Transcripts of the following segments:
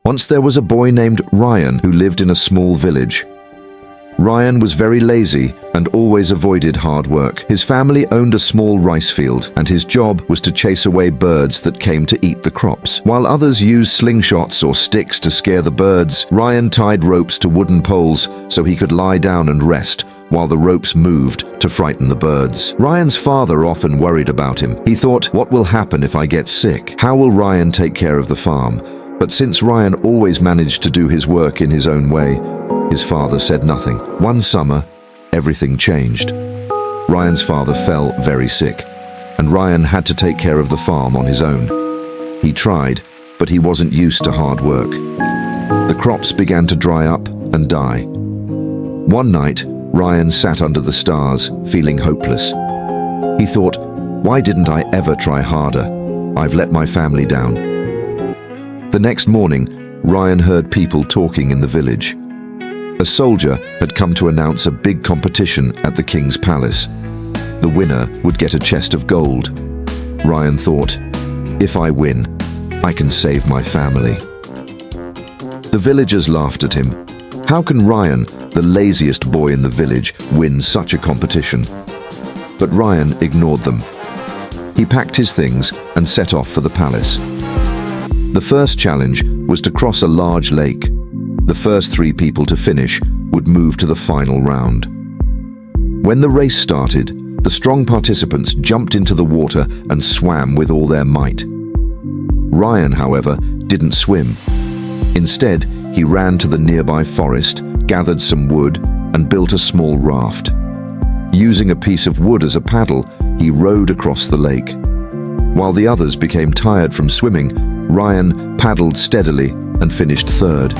Once there was a boy named Ryan who lived in a small village. Ryan was very lazy and always avoided hard work. His family owned a small rice field, and his job was to chase away birds that came to eat the crops. While others used slingshots or sticks to scare the birds, Ryan tied ropes to wooden poles so he could lie down and rest while the ropes moved to frighten the birds. Ryan's father often worried about him. He thought, what will happen if I get sick? How will Ryan take care of the farm? But since Ryan always managed to do his work in his own way, his father said nothing. One summer, everything changed. Ryan's father fell very sick, and Ryan had to take care of the farm on his own. He tried, but he wasn't used to hard work. The crops began to dry up and die. One night, Ryan sat under the stars, feeling hopeless. He thought, why didn't I ever try harder? I've let my family down. The next morning, Ryan heard people talking in the village. A soldier had come to announce a big competition at the king's palace. The winner would get a chest of gold. Ryan thought, if I win, I can save my family. The villagers laughed at him. How can Ryan, the laziest boy in the village, win such a competition? But Ryan ignored them. He packed his things and set off for the palace. The first challenge was to cross a large lake. The first 3 people to finish would move to the final round. When the race started, the strong participants jumped into the water and swam with all their might. Ryan, however, didn't swim. Instead, he ran to the nearby forest, gathered some wood, and built a small raft. Using a piece of wood as a paddle, he rowed across the lake. While the others became tired from swimming, Ryan paddled steadily and finished third.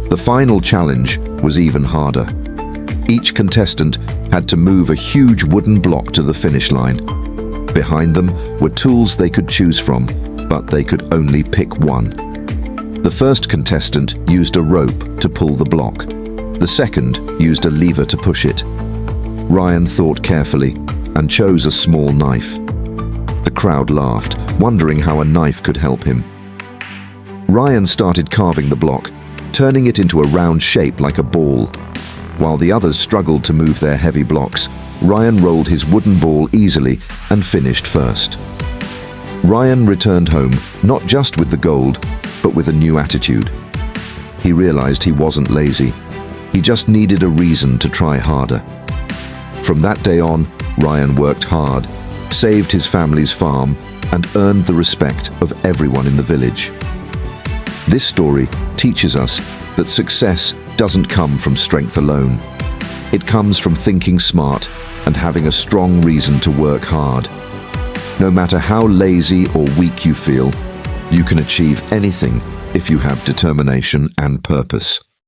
The final challenge was even harder. Each contestant had to move a huge wooden block to the finish line. Behind them were tools they could choose from, but they could only pick one. The first contestant used a rope to pull the block. The second used a lever to push it. Ryan thought carefully and chose a small knife. The crowd laughed, wondering how a knife could help him. Ryan started carving the block, turning it into a round shape like a ball. While the others struggled to move their heavy blocks, Ryan rolled his wooden ball easily and finished first. Ryan returned home not just with the gold, but with a new attitude. He realized he wasn't lazy. He just needed a reason to try harder. From that day on, Ryan worked hard, saved his family's farm, and earned the respect of everyone in the village. This story teaches us that success doesn't come from strength alone. It comes from thinking smart and having a strong reason to work hard. No matter how lazy or weak you feel, you can achieve anything if you have determination and purpose.